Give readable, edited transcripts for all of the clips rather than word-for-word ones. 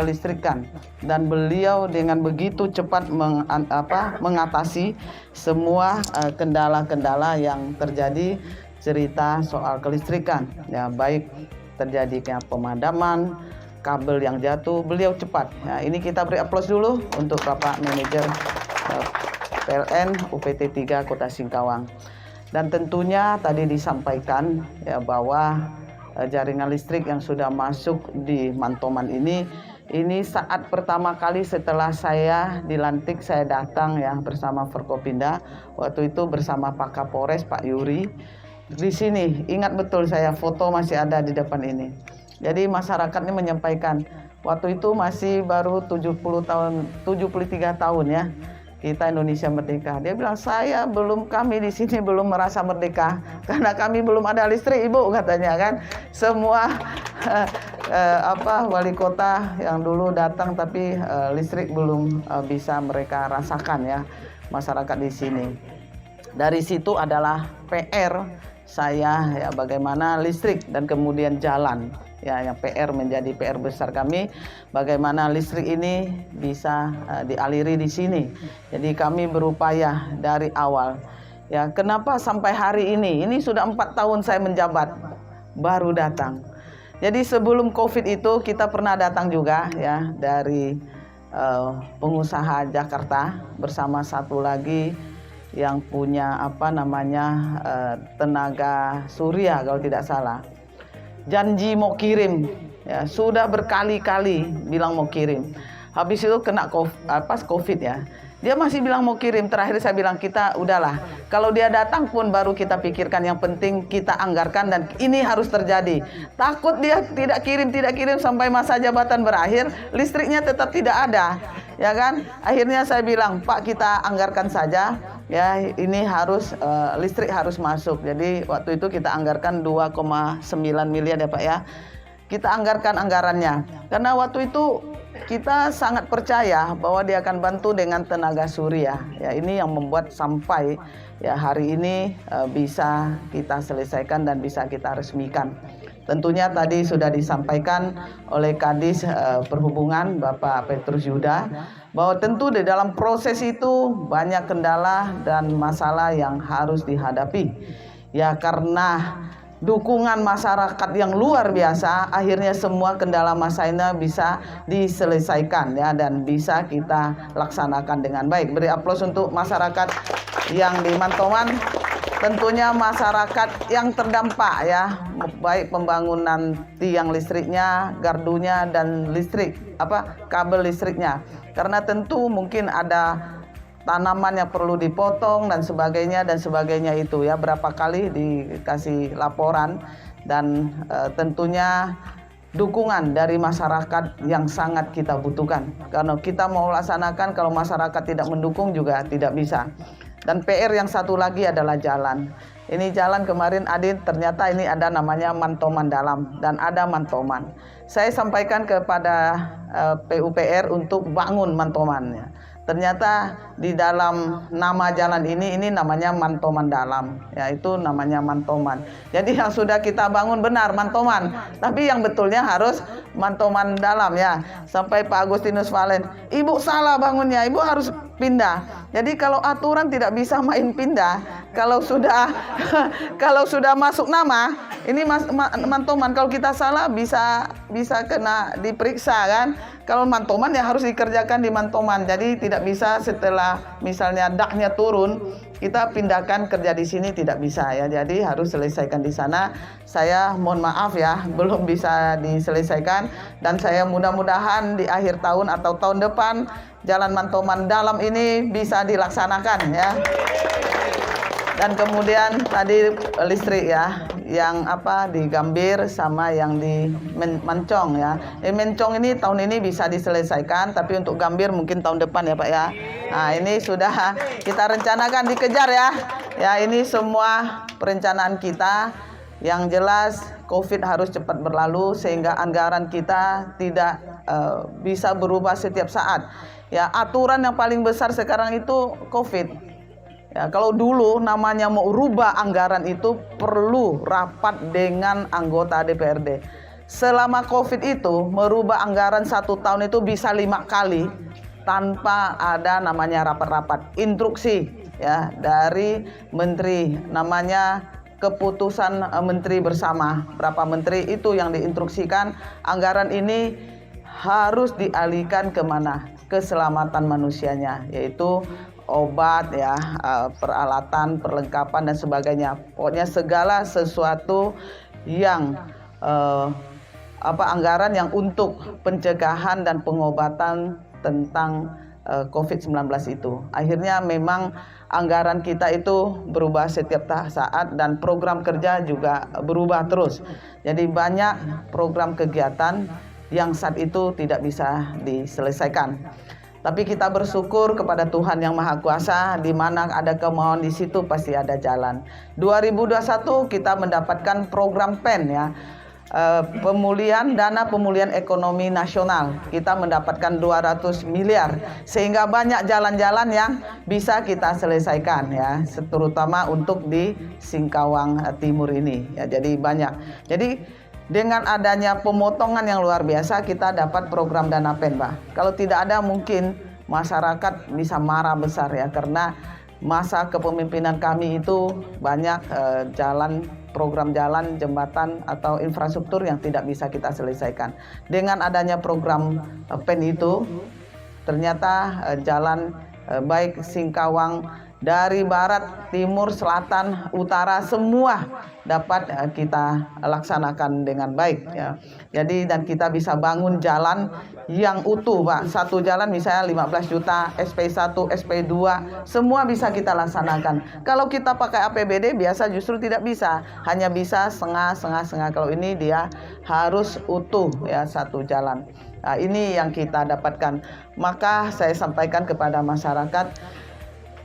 kelistrikan, dan beliau dengan begitu cepat mengatasi semua kendala-kendala yang terjadi cerita soal kelistrikan ya, baik terjadinya pemadaman, kabel yang jatuh, beliau cepat ya. Ini kita beri aplaus dulu untuk Bapak Manajer PLN UPT 3 Kota Singkawang. Dan tentunya tadi disampaikan ya bahwa jaringan listrik yang sudah masuk di Mantoman ini saat pertama kali setelah saya dilantik, saya datang ya bersama Forkopimda, waktu itu bersama Pak Kapolres Pak Yuri di sini. Ingat betul, saya foto masih ada di depan ini. Jadi masyarakat ini menyampaikan, waktu itu masih baru 73 tahun ya kita Indonesia merdeka. Dia bilang, kami di sini belum merasa merdeka karena kami belum ada listrik, Ibu, katanya kan. Semua wali kota yang dulu datang tapi listrik belum bisa mereka rasakan ya, masyarakat di sini. Dari situ adalah PR saya ya, bagaimana listrik dan kemudian jalan ya, yang PR menjadi PR besar kami, bagaimana listrik ini bisa dialiri di sini. Jadi kami berupaya dari awal ya. Kenapa sampai hari ini sudah 4 tahun saya menjabat baru datang. Jadi sebelum COVID itu kita pernah datang juga ya, dari pengusaha Jakarta bersama satu lagi yang punya tenaga surya kalau tidak salah. Janji mau kirim ya, sudah berkali-kali bilang mau kirim. Habis itu kena COVID ya, dia masih bilang mau kirim. Terakhir saya bilang, kita udahlah, kalau dia datang pun baru kita pikirkan, yang penting kita anggarkan dan ini harus terjadi. Takut dia tidak kirim sampai masa jabatan berakhir, listriknya tetap tidak ada ya kan. Akhirnya saya bilang, Pak, kita anggarkan saja ya, ini harus listrik harus masuk. Jadi waktu itu kita anggarkan 2,9 miliar ya Pak ya. Kita anggarkan anggarannya karena waktu itu kita sangat percaya bahwa dia akan bantu dengan tenaga surya ya. Ini yang membuat sampai ya hari ini bisa kita selesaikan dan bisa kita resmikan. Tentunya tadi sudah disampaikan oleh Kadis Perhubungan Bapak Petrus Yuda bahwa tentu di dalam proses itu banyak kendala dan masalah yang harus dihadapi ya, karena dukungan masyarakat yang luar biasa, akhirnya semua kendala masalahnya bisa diselesaikan ya, dan bisa kita laksanakan dengan baik. Beri aplaus untuk masyarakat yang di Mantoman. Tentunya masyarakat yang terdampak ya, baik pembangunan tiang listriknya, gardunya, dan kabel listriknya. Karena tentu mungkin ada tanaman yang perlu dipotong dan sebagainya itu ya, berapa kali dikasih laporan. Dan tentunya dukungan dari masyarakat yang sangat kita butuhkan. Karena kita mau laksanakan, kalau masyarakat tidak mendukung juga tidak bisa. Dan PR yang satu lagi adalah jalan. Ini jalan kemarin Adin, ternyata ini ada namanya Mantoman Dalam dan ada Mantoman. Saya sampaikan kepada PUPR untuk bangun Mantomannya. Ternyata di dalam nama jalan ini namanya Mantoman Dalam, yaitu namanya Mantoman. Jadi yang sudah kita bangun benar Mantoman, tapi yang betulnya harus Mantoman Dalam ya. Sampai Pak Agustinus Valen, Ibu salah bangunnya, Ibu harus pindah. Jadi kalau aturan tidak bisa main pindah. Kalau sudah masuk nama, ini Mantoman, kalau kita salah bisa kena diperiksa kan. Kalau Mantoman ya harus dikerjakan di Mantoman. Jadi tidak bisa setelah misalnya daknya turun, kita pindahkan kerja di sini, tidak bisa ya. Jadi harus selesaikan di sana. Saya mohon maaf ya, belum bisa diselesaikan, dan saya mudah-mudahan di akhir tahun atau tahun depan Jalan Mantoman Dalam ini bisa dilaksanakan ya. Dan kemudian tadi listrik ya, yang di Gambir sama yang di Mencong ya. Mencong ini tahun ini bisa diselesaikan, tapi untuk Gambir mungkin tahun depan ya Pak ya. Nah ini sudah kita rencanakan, dikejar ya. Ya ini semua perencanaan kita. Yang jelas COVID harus cepat berlalu sehingga anggaran kita tidak bisa berubah setiap saat. Ya aturan yang paling besar sekarang itu COVID. Ya, kalau dulu namanya mau rubah anggaran itu perlu rapat dengan anggota DPRD. selama COVID itu merubah anggaran 1 tahun itu bisa 5 kali tanpa ada namanya rapat-rapat instruksi ya dari menteri, namanya keputusan menteri bersama. Berapa menteri itu yang diinstruksikan anggaran ini harus dialihkan kemana? Keselamatan manusianya, yaitu obat ya, peralatan, perlengkapan dan sebagainya. Pokoknya segala sesuatu yang anggaran yang untuk pencegahan dan pengobatan tentang COVID-19 itu. Akhirnya memang anggaran kita itu berubah setiap saat dan program kerja juga berubah terus. Jadi banyak program kegiatan yang saat itu tidak bisa diselesaikan. Tapi kita bersyukur kepada Tuhan Yang Maha Kuasa, di mana ada kemauan di situ pasti ada jalan. 2021 kita mendapatkan program PEN ya, dana pemulihan ekonomi nasional. Kita mendapatkan 200 miliar sehingga banyak jalan-jalan yang bisa kita selesaikan ya, terutama untuk di Singkawang Timur ini ya. Jadi banyak. Jadi dengan adanya pemotongan yang luar biasa kita dapat program dana PEN, Pak. Kalau tidak ada mungkin masyarakat bisa marah besar ya, karena masa kepemimpinan kami itu banyak program jalan, jembatan atau infrastruktur yang tidak bisa kita selesaikan. Dengan adanya program PEN itu ternyata jalan baik Singkawang dari barat, timur, selatan, utara semua dapat kita laksanakan dengan baik ya. Jadi dan kita bisa bangun jalan yang utuh, Pak. Satu jalan misalnya 15 juta, SP1, SP2, semua bisa kita laksanakan. Kalau kita pakai APBD biasa justru tidak bisa, hanya bisa setengah. Kalau ini dia harus utuh ya, satu jalan. Nah, ini yang kita dapatkan. Maka saya sampaikan kepada masyarakat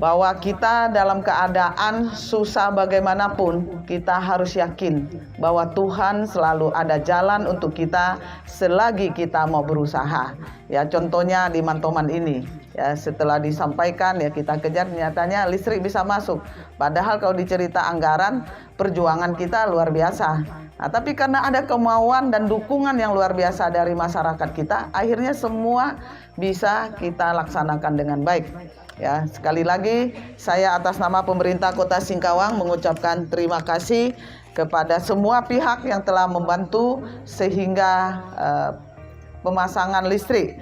bahwa kita dalam keadaan susah bagaimanapun, kita harus yakin bahwa Tuhan selalu ada jalan untuk kita selagi kita mau berusaha. Ya, contohnya di Mantoman ini, ya setelah disampaikan ya kita kejar, nyatanya listrik bisa masuk. Padahal kalau dicerita anggaran, perjuangan kita luar biasa. Nah, tapi karena ada kemauan dan dukungan yang luar biasa dari masyarakat kita, akhirnya semua bisa kita laksanakan dengan baik. Ya, sekali lagi saya atas nama pemerintah Kota Singkawang mengucapkan terima kasih kepada semua pihak yang telah membantu sehingga pemasangan listrik,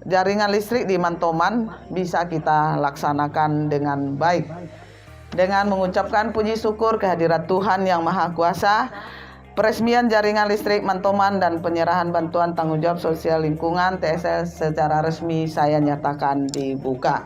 jaringan listrik di Mantoman bisa kita laksanakan dengan baik. Dengan mengucapkan puji syukur kehadirat Tuhan Yang Maha Kuasa, peresmian jaringan listrik Mantoman dan penyerahan bantuan tanggung jawab sosial lingkungan TSL secara resmi saya nyatakan dibuka.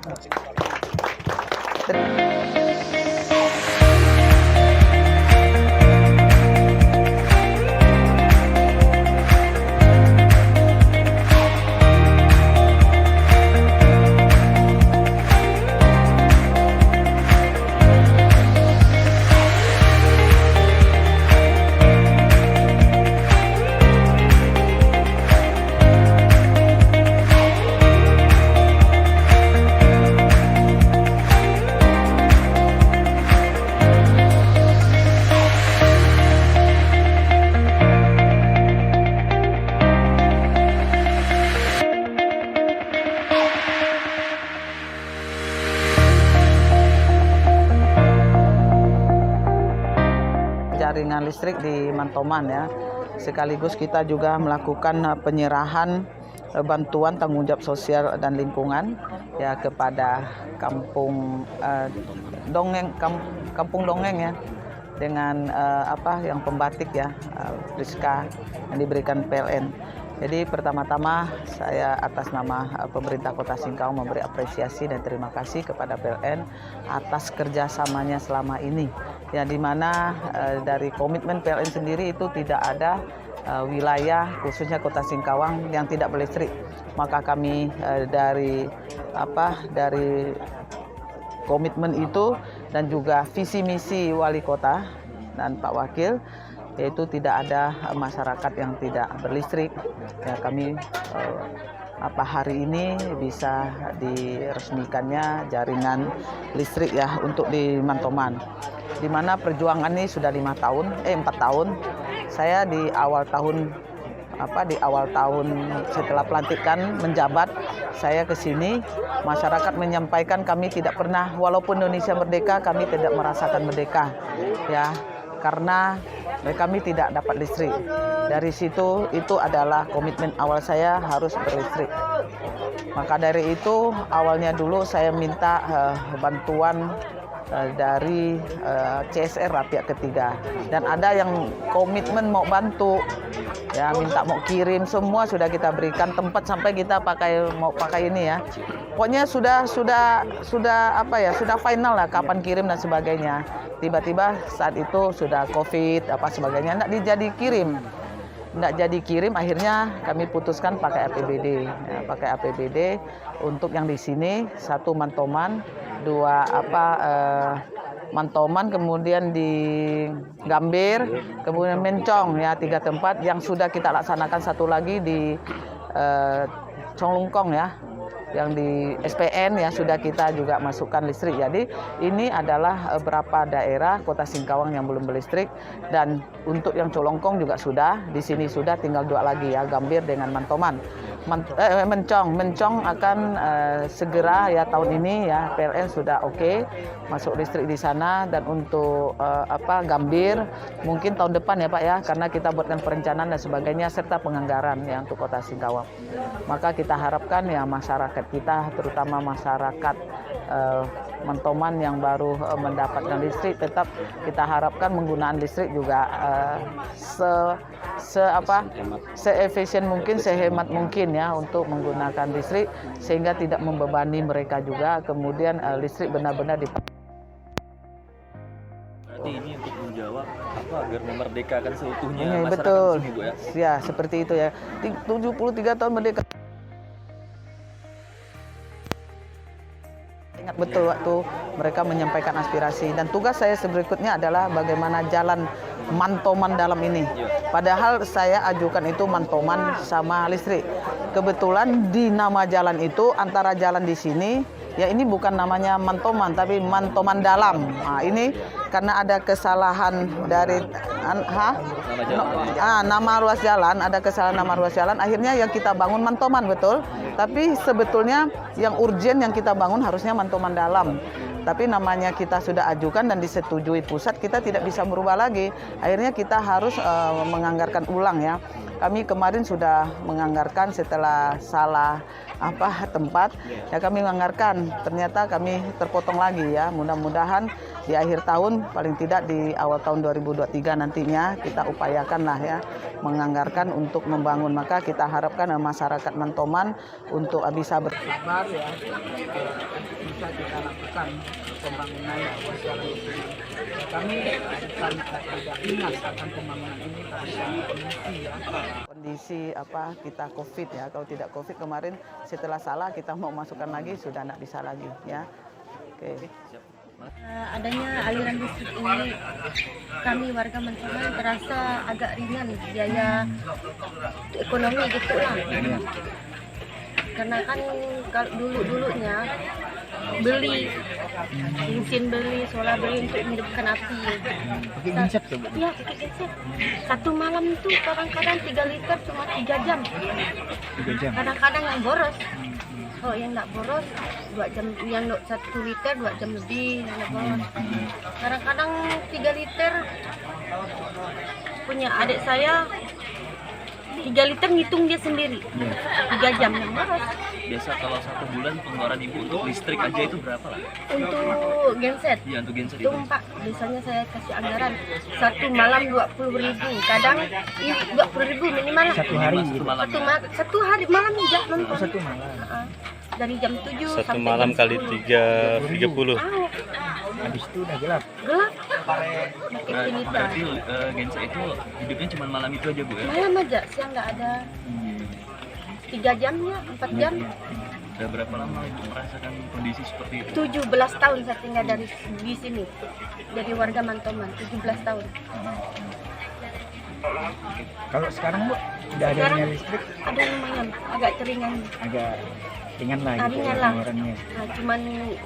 Jaringan listrik di Mantoman ya. Sekaligus kita juga melakukan penyerahan bantuan tanggung jawab sosial dan lingkungan ya kepada kampung dongeng ya, dengan yang pembatik ya, Priska yang diberikan PLN. Jadi pertama-tama saya atas nama pemerintah Kota Singkawang memberi apresiasi dan terima kasih kepada PLN atas kerjasamanya selama ini. Ya, di mana dari komitmen PLN sendiri itu tidak ada wilayah khususnya Kota Singkawang yang tidak berlistrik. Maka kami dari komitmen itu dan juga visi misi wali kota dan Pak Wakil, yaitu tidak ada masyarakat yang tidak berlistrik. Ya, kami hari ini bisa diresmikannya jaringan listrik ya untuk di Mantoman, di mana perjuangan ini sudah 4 tahun saya di awal tahun setelah pelantikan menjabat, saya ke sini, masyarakat menyampaikan kami tidak pernah, walaupun Indonesia merdeka, kami tidak merasakan merdeka, ya, karena kami tidak dapat listrik. Dari situ, itu adalah komitmen awal saya harus berlistrik. Maka dari itu, awalnya dulu saya minta bantuan dari CSR pihak ketiga, dan ada yang komitmen mau bantu, ya, minta mau kirim, semua sudah kita berikan tempat sampai kita mau pakai ini ya. Pokoknya sudah final lah kapan kirim dan sebagainya. Tiba-tiba saat itu sudah COVID apa sebagainya, enggak jadi kirim, akhirnya kami putuskan pakai APBD. Ya, pakai APBD untuk yang di sini, 1 Mantoman, 2 Mantoman, kemudian di Gambir, kemudian Mencong, ya, 3 tempat yang sudah kita laksanakan. Satu lagi di Conglungkong, ya, yang di SPN, ya, sudah kita juga masukkan listrik. Jadi ini adalah beberapa daerah Kota Singkawang yang belum berlistrik, dan untuk yang Colongkong juga sudah, di sini sudah, tinggal 2 lagi, ya, Gambir dengan Mantoman. Mencong akan segera, ya, tahun ini, ya, PLN sudah oke, masuk listrik di sana. Dan untuk Gambir mungkin tahun depan, ya Pak, ya, karena kita buatkan perencanaan dan sebagainya serta penganggaran, ya, untuk Kota Singkawang. Maka kita harapkan, ya, masyarakat kita, terutama masyarakat Mantoman yang baru mendapatkan listrik, tetap kita harapkan menggunakan listrik juga seefisien mungkin, sehemat mungkin, ya, untuk menggunakan listrik sehingga tidak membebani mereka juga. Kemudian listrik benar-benar dipakai. Berarti ini untuk menjawab agar memerdekakan seutuhnya masyarakat betul. di sini, Bu, ya? Ya, seperti itu, ya. 73 tahun merdeka. Ingat betul waktu mereka menyampaikan aspirasi, dan tugas saya berikutnya adalah bagaimana jalan Mantoman dalam ini. Padahal saya ajukan itu Mantoman sama listrik. Kebetulan di nama jalan itu, antara jalan di sini, ya, ini bukan namanya Mantoman tapi Mantoman Dalam. Nah, ini karena ada kesalahan dari nama ruas jalan, ada kesalahan nama ruas jalan, akhirnya yang kita bangun Mantoman, betul. Tapi sebetulnya yang urgen yang kita bangun harusnya Mantoman Dalam. Tapi namanya kita sudah ajukan dan disetujui pusat, kita tidak bisa merubah lagi. Akhirnya kita harus menganggarkan ulang, ya. Kami kemarin sudah menganggarkan setelah salah tempat, ya, kami menganggarkan. Ternyata kami terpotong lagi, ya. Mudah-mudahan di akhir tahun, paling tidak di awal tahun 2023 nantinya kita upayakanlah, ya, menganggarkan untuk membangun. Maka kita harapkan masyarakat Mantoman untuk bisa bersabar, ya, bisa kita lakukan pembangunan jalan ini. Kami tidak ingat akan pembangunan ini karena kondisi kita COVID, ya. Kalau tidak COVID kemarin setelah salah kita mau masukkan lagi sudah tidak bisa lagi, ya. Oke. Adanya aliran listrik ini, kami warga Mantoman terasa agak ringan biaya ekonomi gitu lah. Karena kan kalau dulunya beli bensin, beli solar, beli untuk menghidupkan api. Pakai genset tuh, Bu? Iya, pakai genset. Satu malam itu kadang-kadang 3 liter cuma 3 jam. 3 jam. Kadang-kadang yang boros. Oh, yang nggak boros 2 jam, yang 1 liter 2 jam lebih, yang nggak boros. Kadang-kadang 3 liter punya adik saya 3 liter ngitung dia sendiri. 3 jam yang boros. Biasa kalau 1 bulan pengeluaran Ibu untuk listrik aja itu berapa lah? Untuk genset. Iya, untuk genset Itu itu. Pak, biasanya saya kasih anggaran 1 malam 20.000, kadang 20.000 minimal. Satu hari gitu. Satu hari malam aja nonton. Satu malam. Dari jam 7 Satu sampai malam jam kali 10. 30. Habis itu udah gelap. Gelap. Makin Berarti genset itu hidupnya cuma malam itu aja, Bu, ya? malam aja, siang nggak ada. 3 jamnya, 4 jam. Udah berapa lama Ibu merasakan kondisi seperti itu? 17 tahun saya tinggal di sini. Dari warga Mantoman, 17 tahun. Kalau sekarang, Bu, udah Sekarang adanya listrik ada lumayan, agak keringan. agak ringan lah gitu ringan lah. pengeluarannya. Nah, cuman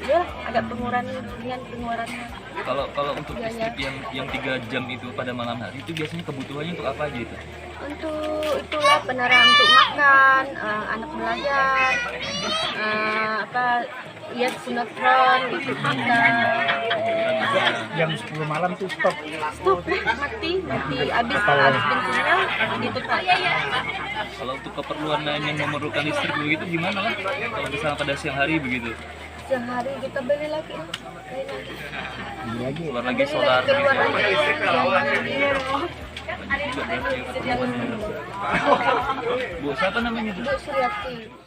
ya agak ringan pengeluarannya. Kalau untuk Iya, listrik yang 3 jam itu pada malam hari itu biasanya kebutuhannya untuk apa aja itu? Untuk itulah penerangan untuk makan, anak belajar, ya sinetron itu makan. Jam 10 malam tuh stop. Stop, mati habis bensinnya ditutup. Kalau untuk keperluan lain yang memerlukan listrik begitu gimana lah? Kalau misalnya pada siang hari begitu, Sehari kita beli lagi. Ini lagi. keluar lagi solar. Keluar lagi. Bu, siapa namanya? Bu? Bu Suryati.